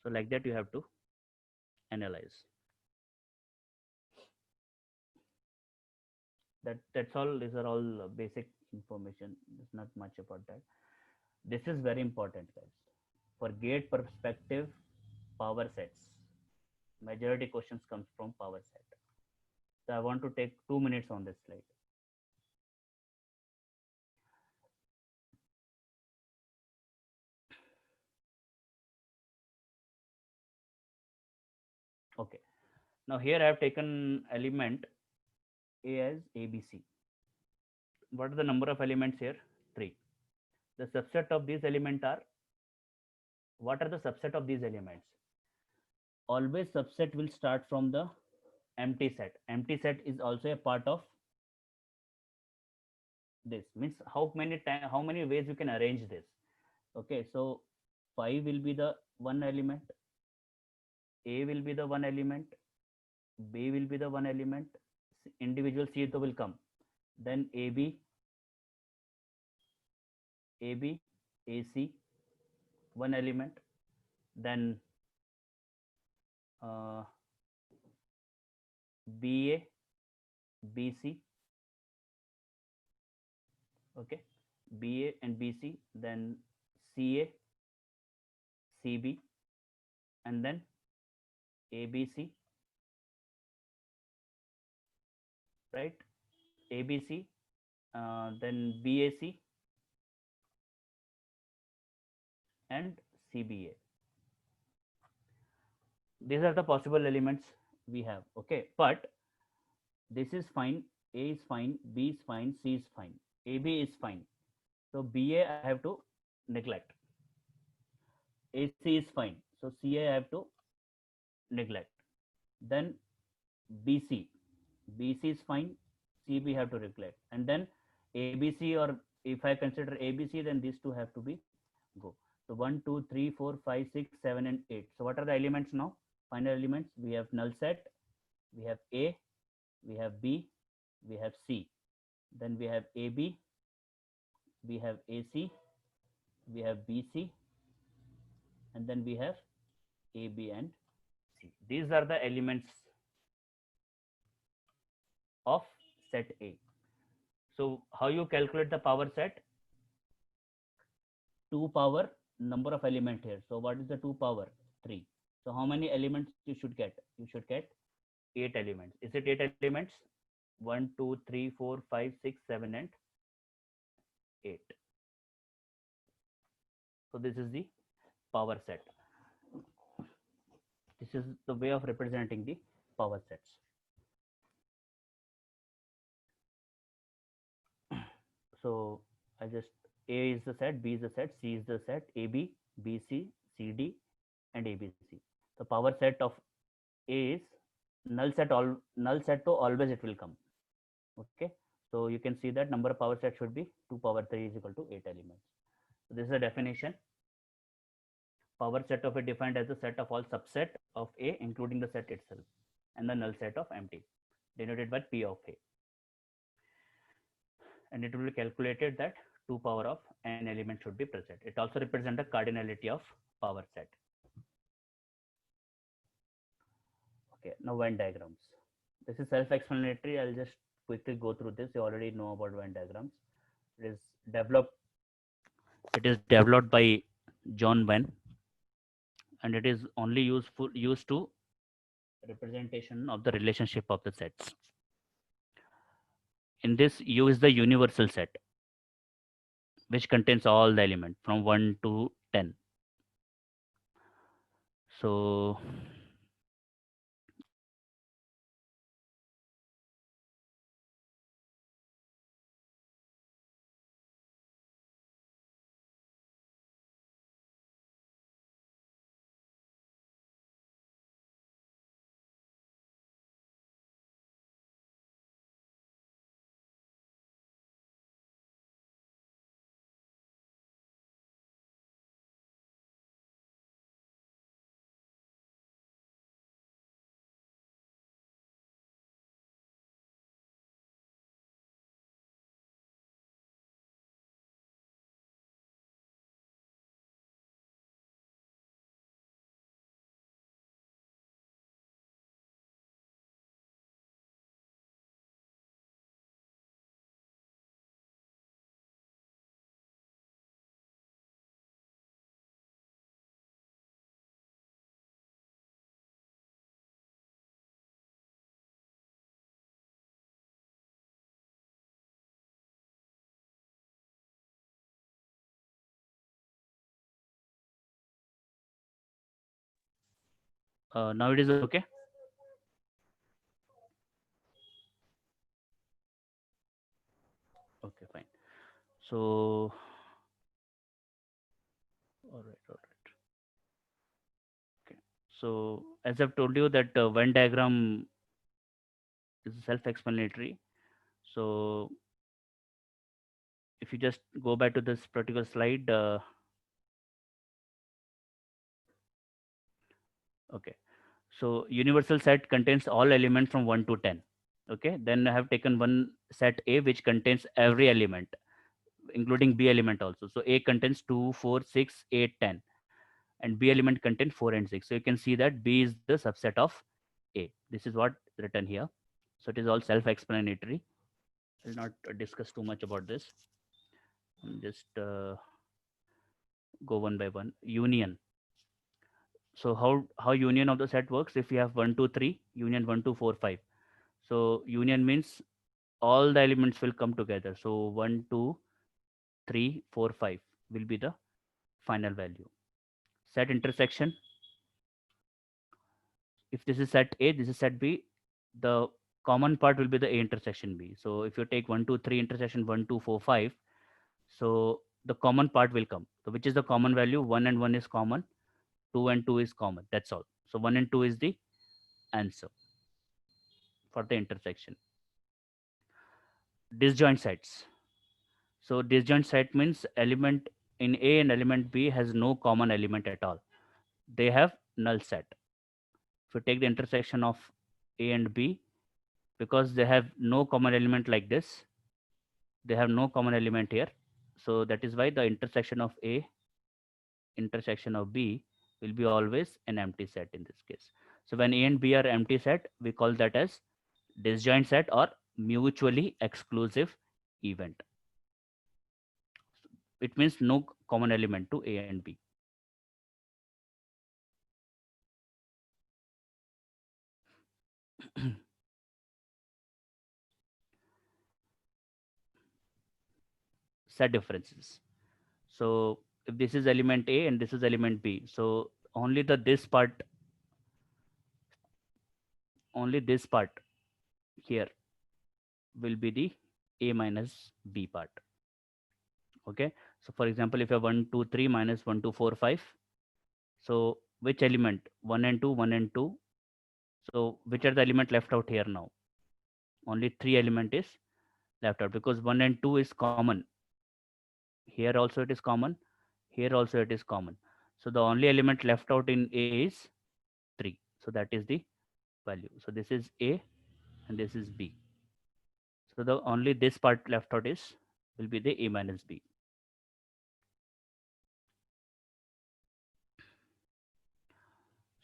So like that you have to analyze. That's all. These are all basic information. There's not much about that. This is very important, guys. For gate perspective, power sets. Majority questions comes from power set. So I want to take 2 minutes on this slide. Okay. Now here I have taken element A as ABC. What are the number of elements here? 3. The subset of these elements are, what are the subset of these elements? Always subset will start from the empty set. Empty set is also a part of this. Means how many ways you can arrange this. Okay, so 5 will be the one element, A will be the one element, B will be the one element, individual C will come. Then AB, AC, one element. Then BA, BC, okay, BA and BC, then CA, CB, and then ABC, right? ABC, then BAC and CBA. These are the possible elements we have, okay, but this is fine. A is fine, B is fine, C is fine, AB is fine. So BA I have to neglect. AC is fine, so CA I have to neglect. Then BC, BC is fine, CB have to neglect, and then ABC, or if I consider ABC, then these two have to be go. So 1, 2, 3, 4, 5, 6, 7, and 8. So what are the elements now? Final elements. We have null set, we have A, we have B, we have C. Then we have AB, we have AC, we have BC, and then we have AB and C. These are the elements of set A. So how you calculate the power set? 2 power number of element here. So what is the 2 power? 3. So how many elements you should get? You should get 8 elements. Is it 8 elements? 1, 2, 3, 4, 5, 6, 7, and 8. So this is the power set. This is the way of representing the power sets. So I just, A is the set, B is the set, C is the set, AB, BC, CD, and ABC. The power set of A is null set to always it will come. Okay, so you can see that number of power set should be 2 power 3 is equal to 8 elements. So this is a definition. Power set of A defined as the set of all subset of A including the set itself, and the null set of empty denoted by P of A. And it will be calculated that 2 power of n element should be present. It also represents the cardinality of power set. Okay, now Venn diagrams. This is self-explanatory. I'll just quickly go through this. You already know about Venn diagrams. It is developed by John Venn, and it is only used to representation of the relationship of the sets. In this, U is the universal set, which contains all the elements from 1 to 10. So Now it is okay. Okay, fine. So, all right, all right. Okay. So, as I've told you that Venn diagram is self-explanatory. So, if you just go back to this particular slide, okay. So, universal set contains all elements from 1 to 10. Okay. Then I have taken one set A which contains every element, including B element also. So, A contains 2, 4, 6, 8, 10. And B element contain 4 and 6. So you can see that B is the subset of A. This is what written here. So it is all self-explanatory. I'll not discuss too much about this. I'll just go one by one. Union. So how union of the set works? If you have 1, 2, 3, union 1, 2, 4, 5. So union means all the elements will come together. So 1, 2, 3, 4, 5 will be the final value. Set intersection. If this is set A, this is set B, the common part will be the A intersection B. So if you take 1, 2, 3 intersection 1, 2, 4, 5, so the common part will come. So which is the common value? 1 and 1 is common, 2 and 2 is common. That's all. So 1 and 2 is the answer for the intersection. Disjoint sets. So disjoint set means element in A and element B has no common element at all. They have null set. If you take the intersection of A and B, because they have no common element like this, they have no common element here. So that is why the intersection of A, intersection of B will be always an empty set in this case. So when A and B are empty set, we call that as disjoint set or mutually exclusive event. It means no common element to A and B. Set differences. So if this is element A and this is element B, so only this part here will be the A minus B part. Okay. So for example, if you have 1, 2, 3 minus 1, 2, 4, 5. So which element? 1 and 2, 1 and 2. So which are the element left out here now? Only 3 element is left out because 1 and 2 is common. Here also it is common. Here also it is common. So the only element left out in A is 3. So that is the value. So this is A and this is B. So the only this part left out is will be the A minus B.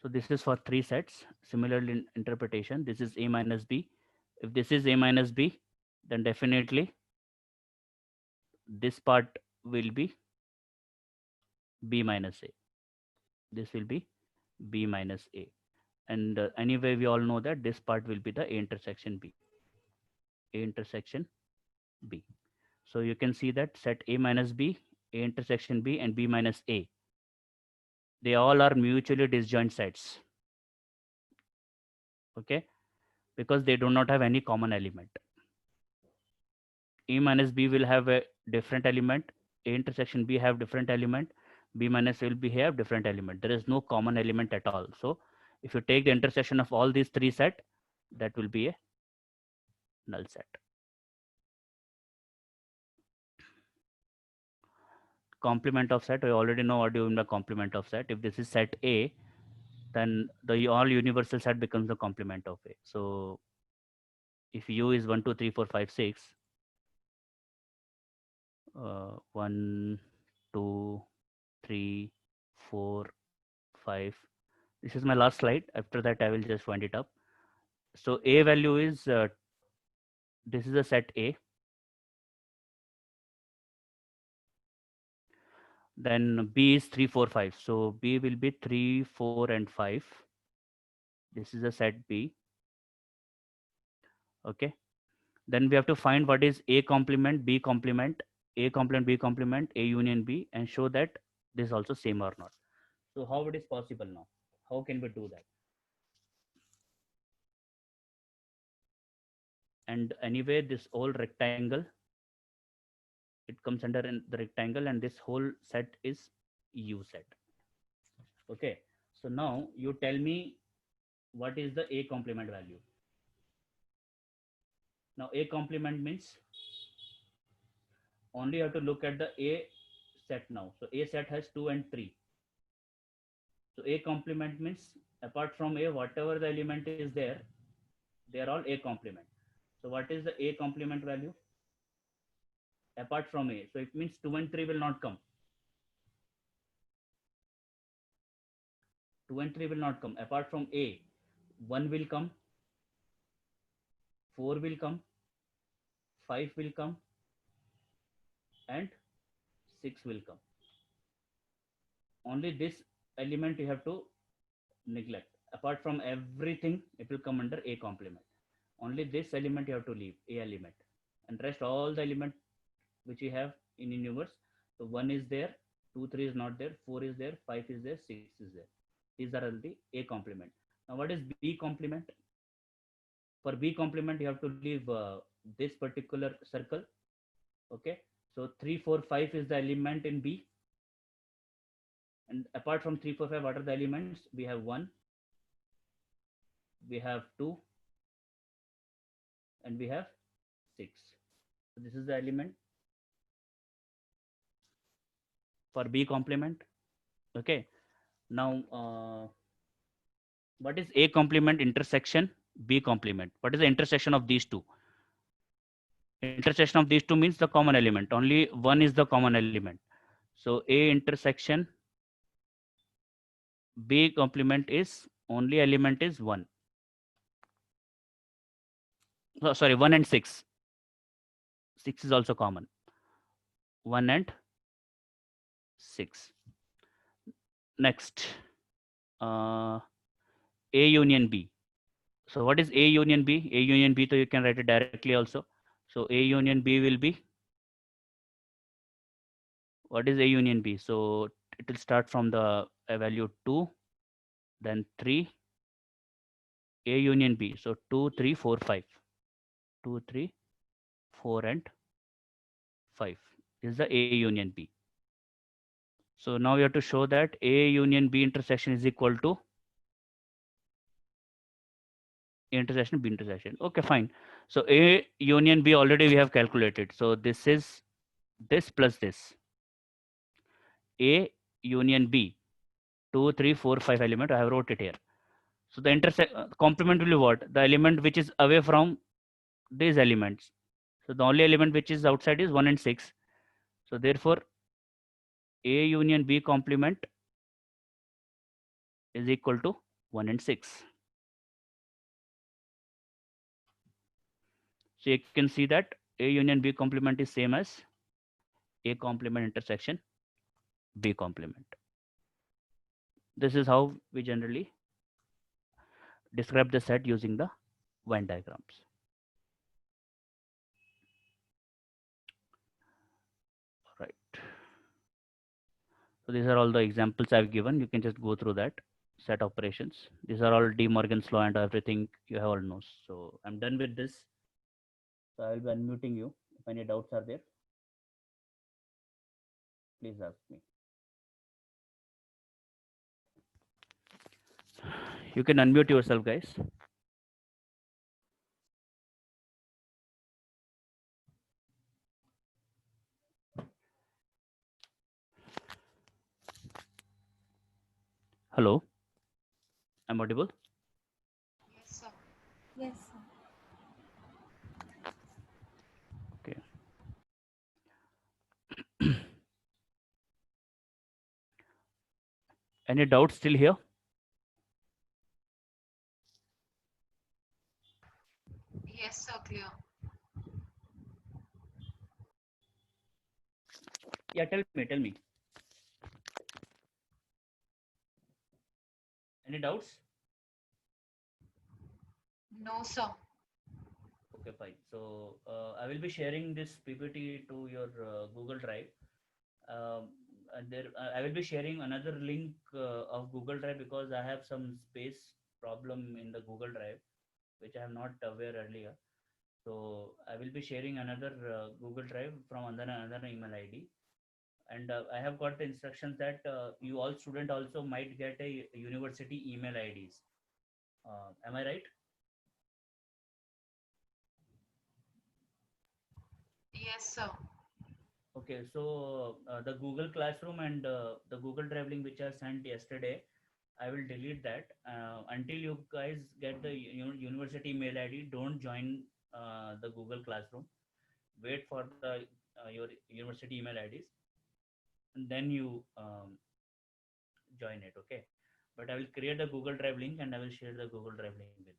So this is for 3 sets. Similarly in interpretation, this is A minus B. If this is A minus B, then definitely this part will be B minus A. This will be B minus A. And anyway, we all know that this part will be the A intersection B. A intersection B. So you can see that set A minus B, A intersection B, and B minus A. They all are mutually disjoint sets. Okay, because they do not have any common element. A minus B will have a different element. A intersection B have different element. B minus A will be have different element. There is no common element at all. So if you take the intersection of all these 3 set, that will be a null set. Complement of set, I already know what you mean by complement of set. If this is set A, then the all universal set becomes the complement of A. So if U is 1, 2, 3, 4, 5, 6, 1, 2, 3, 4, 5. This is my last slide. After that, I will just wind it up. So A value is, this is a set A. Then B is 3, 4, 5. So B will be 3, 4, and 5. This is a set B. Okay. Then we have to find what is A complement, B complement, A complement, B complement, A union B, and show that this is also same or not. So how it is possible now? How can we do that? and anyway this whole rectangle, it comes under in the rectangle, and this whole set is U set. Okay, so now you tell me what is the A complement value. Now A complement means only you have to look at the A set now. So A set has 2 and 3. So A complement means apart from A, whatever the element is there, they are all A complement. So what is the A complement value? Apart from A. So it means 2 and 3 will not come. 2 and 3 will not come. Apart from A, 1 will come, 4 will come, 5 will come, and 6 will come. Only this element you have to neglect. Apart from everything, it will come under A complement. Only this element you have to leave, A element. And rest all the element which you have in universe. So 1 is there, 2, 3 is not there, 4 is there, 5 is there, 6 is there. These are all the A complement. Now what is B complement? For B complement, you have to leave this particular circle. Okay, so 3, 4, 5 is the element in B. And apart from 3, 4, 5, what are the elements? We have 1, we have 2, and we have 6. So this is the element for B complement. Okay, now what is A complement intersection B complement? What is the intersection of these two? Intersection of these two means the common element. Only one is the common element. So A intersection B complement is only element is 1. Oh, sorry, 1 and 6. 6 is also common. 1 and 6. Next, A union B. So what is A union B? A union B, so you can write it directly also. So A union B will be, what is A union B? So it will start from the value 2, then 3, A union B. So 2, 3, 4, 5. 2, 3, 4, and 5 is the A union B. So now you have to show that A union B intersection is equal to A intersection B intersection. Okay, fine. So A union B already we have calculated. So this is this plus this. A union B, 2, 3, 4, 5 element. I have wrote it here. So the complement will be what? The element which is away from these elements. So the only element which is outside is 1 and 6. So therefore, A union B complement is equal to 1 and 6. So you can see that A union B complement is same as A complement intersection B complement. This is how we generally describe the set using the Venn diagrams. Right. So these are all the examples I've given. You can just go through that. Set operations. These are all De Morgan's law and everything you have all knows. So I'm done with this. So I will be unmuting you. If any doubts are there, please ask me. You can unmute yourself, guys. Hello. I'm audible. Yes, sir. Yes, sir. Okay. Any doubts still here? Yes, sir. Clear. Yeah, tell me. Any doubts? No, sir. Okay, fine. So I will be sharing this PPT to your Google Drive. And there, I will be sharing another link of Google Drive because I have some space problem in the Google Drive, which I am not aware earlier. So I will be sharing another Google Drive from another email ID. And I have got the instructions that you all student also might get a university email IDs. Am I right? Yes, sir. Okay, so the Google Classroom and the Google Drive link which I sent yesterday, I will delete that until you guys get the university email ID. Don't join the Google Classroom. Wait for the your university email IDs, and then you join it. Okay, but I will create a Google Drive link and I will share the Google Drive link with you.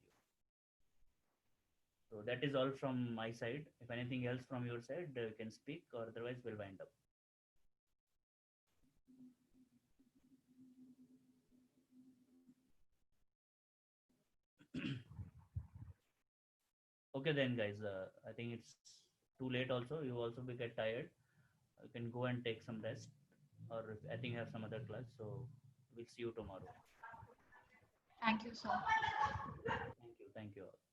So that is all from my side. If anything else from your side, you can speak, or otherwise we'll wind up. Okay then, guys. I think it's too late. Also, you also will get tired. You can go and take some rest, or I think you have some other class. So we'll see you tomorrow. Thank you, sir. Thank you. Thank you all.